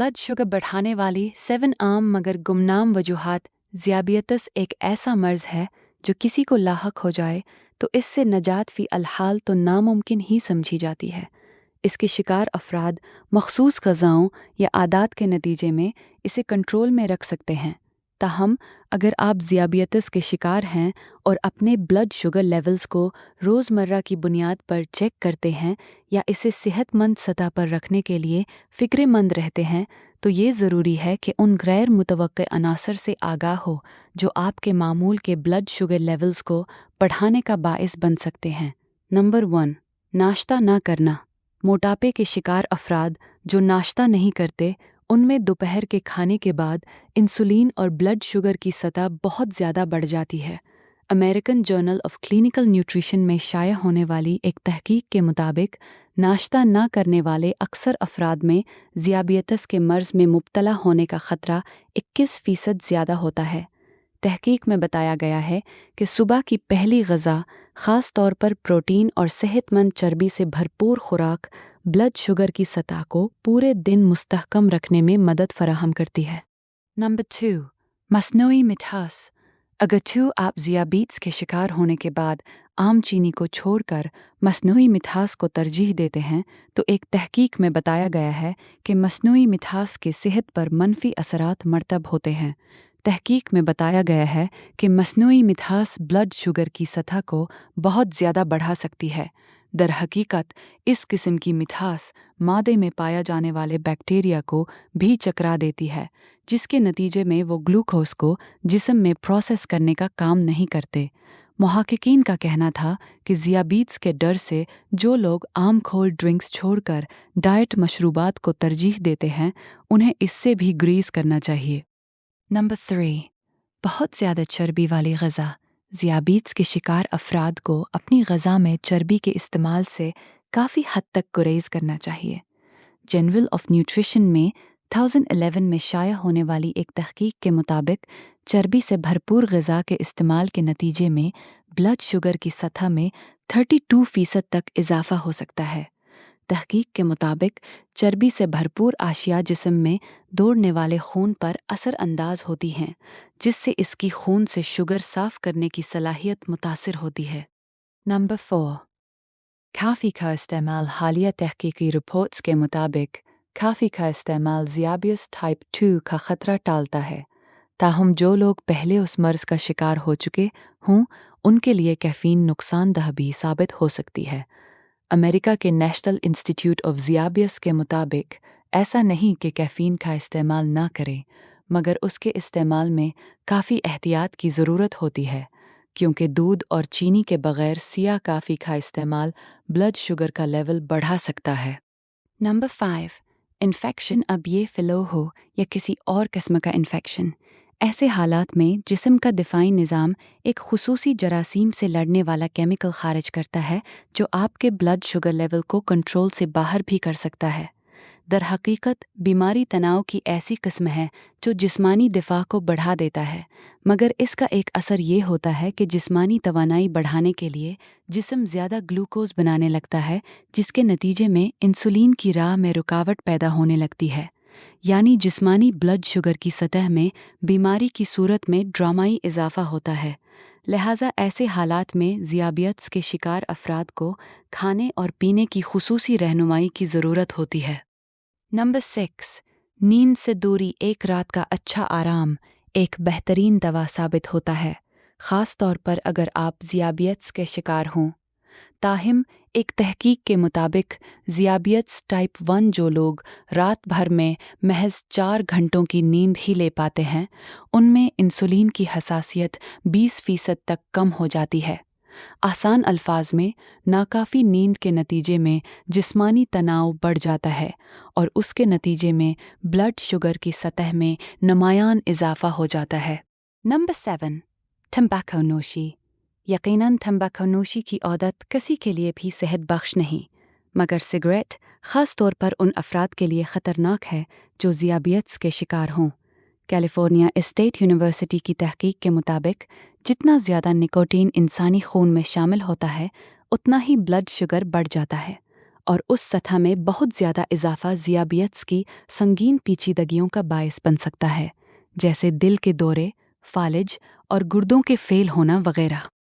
Blood sugar बढ़ाने वाली 7 आम मगर गुमनाम वजूहात। ज़ियाबियतस एक ऐसा मर्ज़ है जो किसी को लाहक हो जाए तो इससे नजात फ़ी अलहाल तो नामुमकिन ही समझी जाती है। इसके शिकार अफराद मखसूस ग़ज़ाओं या आदात के नतीजे में इसे कंट्रोल में रख सकते हैं। ताहम अगर आप ज़ियाबियतस के शिकार हैं और अपने ब्लड शुगर लेवल्स को रोज़मर्रा की बुनियाद पर चेक करते हैं या इसे सेहतमंद सतह पर रखने के लिए फ़िक्रमंद रहते हैं, तो ये ज़रूरी है कि उन गैर मुतवक्के अनासर से आगाह हो जो आपके मामूल के ब्लड शुगर लेवल्स को बढ़ाने का बाइस बन सकते हैं। नंबर 1, नाश्ता ना करना। मोटापे के शिकार अफराद जो नाश्ता नहीं करते, उनमें दोपहर के खाने के बाद इंसुलिन और ब्लड शुगर की सतह बहुत ज़्यादा बढ़ जाती है। American journal of clinical nutrition में शाया होने वाली एक तहकीक के मुताबिक नाश्ता ना करने वाले अक्सर अफराद में ज़ियाबियतस के मर्ज़ में मुब्तला होने का ख़तरा 21% ज़्यादा होता है। तहकीक में बताया गया है कि सुबह की पहली ग़ज़ा, ख़ास तौर पर प्रोटीन और सेहतमंद चर्बी से भरपूर खुराक, ब्लड शुगर की सतह को पूरे दिन मुस्तहकम रखने में मदद फराहम करती है। नंबर 2, मस्नूई मिठास। अगर आप ज़ियाबीट्स के शिकार होने के बाद आम चीनी को छोड़कर मस्नूई मिठास को तरजीह देते हैं, तो एक तहकीक में बताया गया है कि मस्नूई मिठास के सेहत पर मनफी असरात मरतब होते हैं। तहकीक में बताया गया है कि मस्नूई मिठास ब्लड शुगर की सतह को बहुत ज़्यादा बढ़ा सकती है। दर हकीकत इस किस्म की मिठास मादे में पाया जाने वाले बैक्टीरिया को भी चकरा देती है, जिसके नतीजे में वो ग्लूकोज को जिस्म में प्रोसेस करने का काम नहीं करते। मुहक्किकीन का कहना था कि ज़ियाबीट्स के डर से जो लोग आम खोल ड्रिंक्स छोड़कर डाइट मशरूबात को तरजीह देते हैं, उन्हें इससे भी ग्रीज करना चाहिए। नंबर 3, बहुत ज़्यादा चर्बी वाली ग़ज़ा। ज़ियाबीट्स के शिकार अफराद को अपनी ग़ज़ा में चर्बी के इस्तेमाल से काफ़ी हद तक गुरेज करना चाहिए। जर्नल ऑफ न्यूट्रिशन में 2011 में शाया होने वाली एक तहकीक के मुताबिक चर्बी से भरपूर ग़ज़ा के इस्तेमाल के नतीजे में ब्लड शुगर की सतह में 32% तक इजाफ़ा हो सकता है। तहकीक के मुताबिक चर्बी से भरपूर आशिया जिस्म में दौड़ने वाले खून पर असर अंदाज होती हैं, जिससे इसकी खून से शुगर साफ़ करने की सलाहियत मुतासिर होती है। नंबर 4, काफ़ी का इस्तेमाल। हालिया तहकीकी रिपोर्ट्स के मुताबिक काफ़ी का इस्तेमाल ज़ियाबियस टाइप 2 का ख़तरा टालता है। ताहम जो लोग पहले उस मर्ज़ का शिकार हो चुके हों, उनके लिए कैफ़ीन नुकसानदह भी साबित हो सकती है। अमेरिका के नेशनल इंस्टीट्यूट ऑफ ज़ियाबियस के मुताबिक ऐसा नहीं कि कैफ़ीन का इस्तेमाल ना करें, मगर उसके इस्तेमाल में काफ़ी एहतियात की ज़रूरत होती है, क्योंकि दूध और चीनी के बग़ैर सिया काफ़ी का इस्तेमाल ब्लड शुगर का लेवल बढ़ा सकता है। Number 5, infection. अब ये फ़्लू हो या किसी और किस्म का इन्फेक्शन, ऐसे हालात में जिस्म का दिफ़ाई निज़ाम एक खुसूसी जरासीम से लड़ने वाला केमिकल खारिज करता है, जो आपके ब्लड शुगर लेवल को कंट्रोल से बाहर भी कर सकता है। दर हकीकत बीमारी तनाव की ऐसी किस्म है जो जिस्मानी दिफा को बढ़ा देता है, मगर इसका एक असर ये होता है कि जिस्मानी तवानाई बढ़ाने के लिए जिस्म ज़्यादा ग्लूकोज बनाने लगता है, जिसके नतीजे में इंसुलिन की राह में रुकावट पैदा होने लगती है। यानी जिस्मानी ब्लड शुगर की सतह में बीमारी की सूरत में ड्रामाई इजाफा होता है। लिहाजा ऐसे हालात में ज़ियाबियत्स के शिकार अफराद को खाने और पीने की खुसूसी रहनुमाई की ज़रूरत होती है। नंबर 6, नींद से दूरी। एक रात का अच्छा आराम एक बेहतरीन दवा साबित होता है, ख़ास तौर पर अगर आप ज़ियाबियत्स के शिकार हों। ताहिम एक तहकीक के मुताबिक ज़ियाबियत्स टाइप 1 जो लोग रात भर में महज 4 घंटों की नींद ही ले पाते हैं, उनमें इंसुलिन की हसासियत 20% तक कम हो जाती है। आसान अल्फाज में, नाकाफ़ी नींद के नतीजे में जिस्मानी तनाव बढ़ जाता है और उसके नतीजे में ब्लड शुगर की सतह में नुमायान इजाफा हो जाता है। नंबर 7, तंबाकू नोशी। यकीनन तंबाकू नोशी की आदत किसी के लिए भी सेहत बख्श नहीं, मगर सिगरेट ख़ास तौर पर उन अफराद के लिए ख़तरनाक है जो ज़ियाबियत्स के शिकार हों। कैलिफोर्निया स्टेट यूनिवर्सिटी की तहकीक के मुताबिक जितना ज़्यादा निकोटीन इंसानी खून में शामिल होता है, उतना ही ब्लड शुगर बढ़ जाता है اور اس سطح میں بہت زیادہ اضافہ ذیابیطس کی سنگین پیچیدگیوں کا باعث بن سکتا ہے، جیسے دل کے دورے، فالج اور گردوں کے فیل ہونا وغیرہ۔